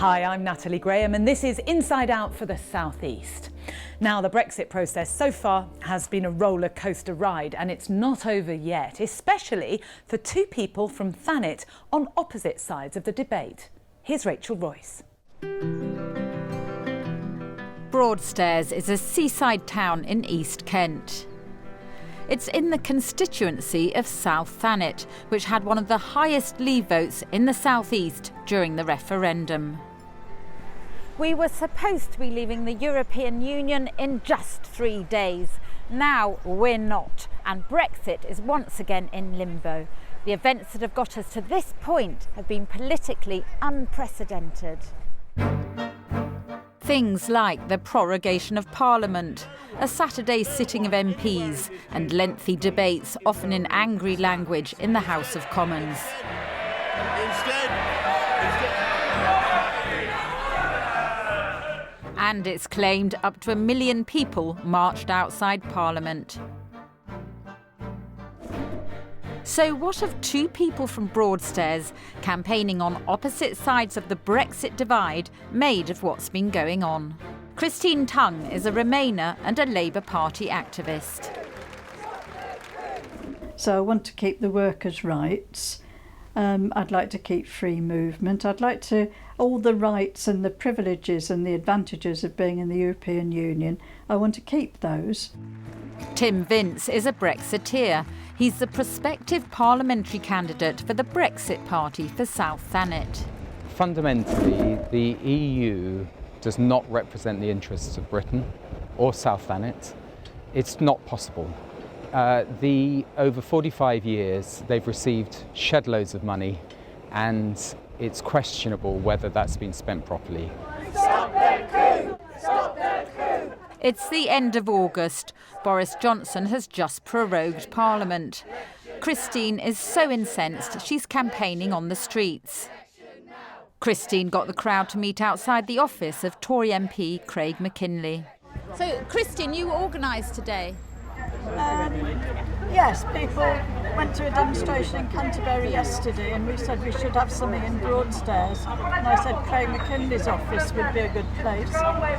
Hi, I'm Natalie Graham and this is Inside Out for the South East. Now, the Brexit process so far has been a roller coaster ride and it's not over yet, especially for two people from Thanet on opposite sides of the debate. Here's Rachel Royce. Broadstairs is a seaside town in East Kent. It's in the constituency of South Thanet, which had one of the highest Leave votes in the South East during the referendum. We were supposed to be leaving the European Union in just 3 days. Now we're not, and Brexit is once again in limbo. The events that have got us to this point have been politically unprecedented. Things like the prorogation of Parliament, a Saturday sitting of MPs, and lengthy debates, often in angry language, in the House of Commons. And it's claimed up to 1 million people marched outside Parliament. So what have two people from Broadstairs, campaigning on opposite sides of the Brexit divide, made of what's been going on? Christine Tongue is a Remainer and a Labour Party activist. So I want to keep the workers' rights. I'd like to keep free movement. I'd like to all the rights and the privileges and the advantages of being in the European Union. I want to keep those. Tim Vince is a Brexiteer. He's the prospective parliamentary candidate for the Brexit Party for South Thanet. Fundamentally, the EU does not represent the interests of Britain or South Thanet. It's not possible. Over 45 years, they've received shed loads of money, and it's questionable whether that's been spent properly. Stop that coup! Stop that coup! It's the end of August. Boris Johnson has just prorogued Parliament. Christine is so incensed she's campaigning on the streets. Christine got the crowd to meet outside the office of Tory MP Craig McKinley. So, Christine, you organised today? Yes, people went to a demonstration in Canterbury yesterday and we said we should have something in Broadstairs. And I said Craig McKinley's office would be a good place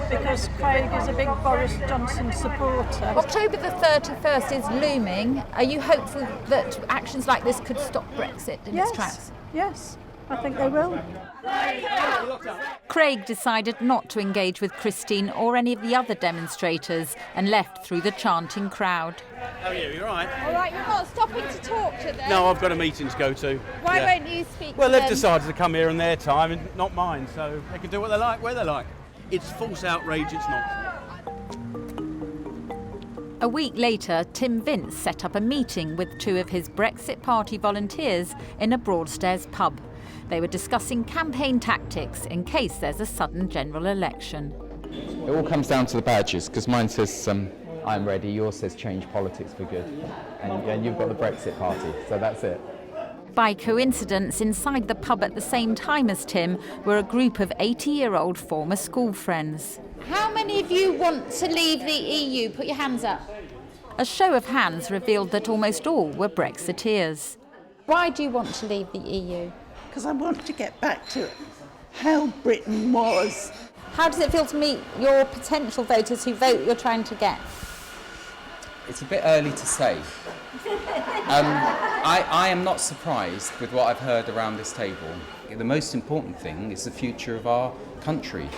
because Craig is a big Boris Johnson supporter. October the 31st is looming. Are you hopeful that actions like this could stop Brexit in its tracks? Yes, I think they will. Craig decided not to engage with Christine or any of the other demonstrators and left through the chanting crowd. How are you? You all right? All right, you're not stopping to talk to them? No, I've got a meeting to go to. Why won't you speak Well, to they've them? decided to come here in their time and not mine, so they can do what they like, where they like. It's false outrage, it's not. A week later, Tim Vince set up a meeting with two of his Brexit Party volunteers in a Broadstairs pub. They were discussing campaign tactics in case there's a sudden general election. It all comes down to the badges, because mine says I'm ready, yours says change politics for good, and you've got the Brexit Party, so that's it. By coincidence, inside the pub at the same time as Tim were a group of 80-year-old former school friends. How many of you want to leave the EU? Put your hands up. A show of hands revealed that almost all were Brexiteers. Why do you want to leave the EU? Because I want to get back to how Britain was. How does it feel to meet your potential voters who vote you're trying to get? It's a bit early to say. I am not surprised with what I've heard around this table. The most important thing is the future of our country.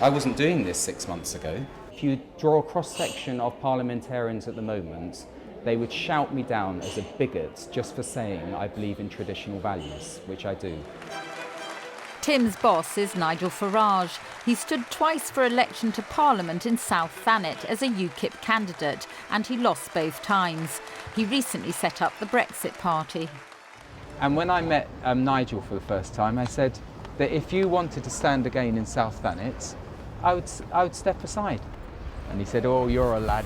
I wasn't doing this 6 months ago. If you draw a cross-section of parliamentarians at the moment, they would shout me down as a bigot just for saying I believe in traditional values, which I do. Tim's boss is Nigel Farage. He stood twice for election to Parliament in South Thanet as a UKIP candidate, and he lost both times. He recently set up the Brexit Party. And when I met Nigel for the first time, I said that if you wanted to stand again in South Thanet, I would step aside. And he said, "Oh, you're a lad."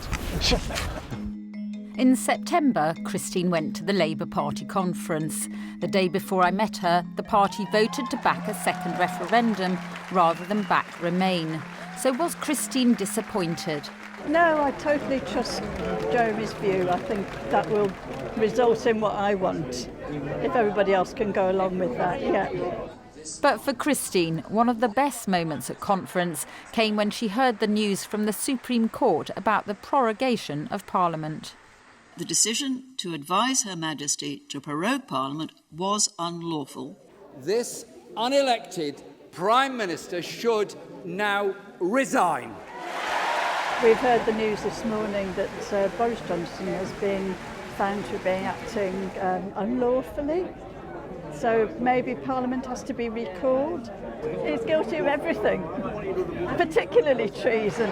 In September, Christine went to the Labour Party conference. The day before I met her, the party voted to back a second referendum rather than back Remain. So was Christine disappointed? No, I totally trust Jeremy's view. I think that will result in what I want, if everybody else can go along with that, yeah. But for Christine, one of the best moments at conference came when she heard the news from the Supreme Court about the prorogation of Parliament. The decision to advise Her Majesty to prorogue Parliament was unlawful. This unelected Prime Minister should now resign. We've heard the news this morning that Boris Johnson has been found to be acting unlawfully. So maybe Parliament has to be recalled. He's guilty of everything, particularly treason.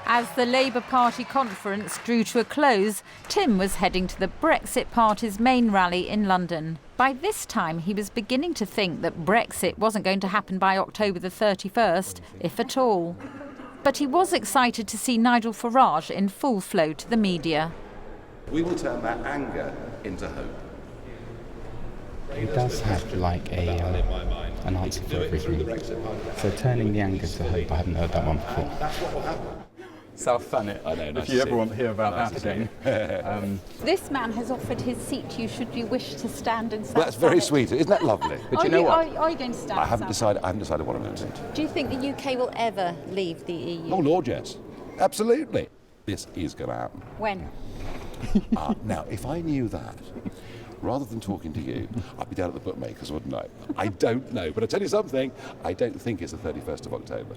As the Labour Party conference drew to a close, Tim was heading to the Brexit Party's main rally in London. By this time, he was beginning to think that Brexit wasn't going to happen by October the 31st, if at all. But he was excited to see Nigel Farage in full flow to the media. We will turn that anger into hope. He does have like an answer for everything. So turning the anger to hope, I haven't heard that one before. South Thanet, I know. If you ever want to hear about that again. This man has offered his seat to you should you wish to stand in South That's very sweet. Isn't that lovely? But you know what? Are you going to stand? I haven't decided what I'm going to do. Do you think the UK will ever leave the EU? Oh Lord, yes. Absolutely. This is going to happen. When? Now, if I knew that, rather than talking to you, I'd be down at the bookmakers, wouldn't I? I don't know. But I tell you something, I don't think it's the 31st of October.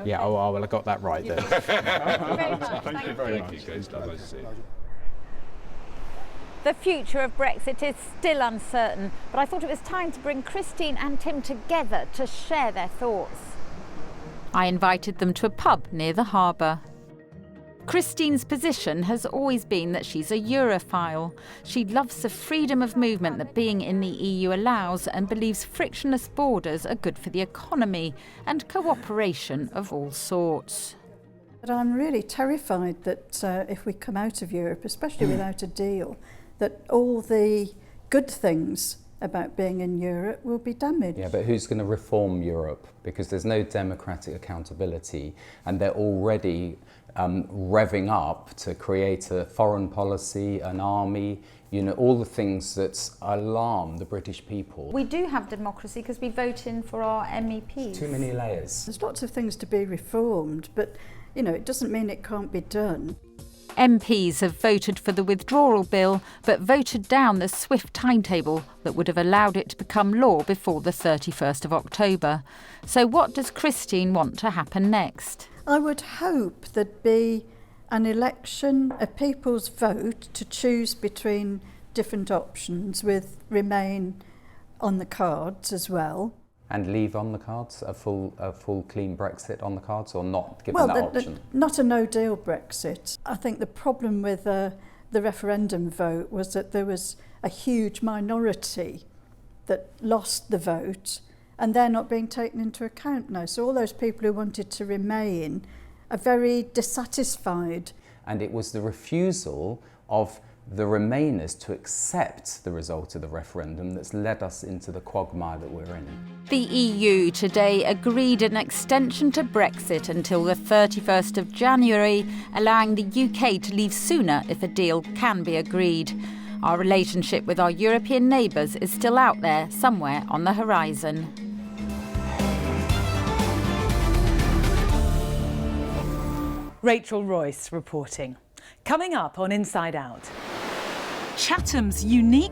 Okay. Yeah, well, I got that right then. Thank you very much. The future of Brexit is still uncertain, but I thought it was time to bring Christine and Tim together to share their thoughts. I invited them to a pub near the harbour. Christine's position has always been that she's a Europhile. She loves the freedom of movement that being in the EU allows and believes frictionless borders are good for the economy and cooperation of all sorts. But I'm really terrified that if we come out of Europe, especially without a deal, that all the good things about being in Europe will be damaged. Yeah, but who's going to reform Europe? Because there's no democratic accountability, and they're already revving up to create a foreign policy, an army, you know, all the things that alarm the British people. We do have democracy because we vote in for our MEPs. Too many layers. There's lots of things to be reformed, but, you know, it doesn't mean it can't be done. MPs have voted for the withdrawal bill, but voted down the swift timetable that would have allowed it to become law before the 31st of October. So what does Christine want to happen next? I would hope there'd be an election, a people's vote to choose between different options with Remain on the cards as well. And leave on the cards, a full clean Brexit on the cards, or not given that option? Not a no-deal Brexit. I think the problem with the referendum vote was that there was a huge minority that lost the vote, and they're not being taken into account now. So all those people who wanted to remain are very dissatisfied. And it was the refusal of the Remainers to accept the result of the referendum that's led us into the quagmire that we're in. The EU today agreed an extension to Brexit until the 31st of January, allowing the UK to leave sooner if a deal can be agreed. Our relationship with our European neighbours is still out there, somewhere on the horizon. Rachel Royce reporting. Coming up on Inside Out. Chatham's unique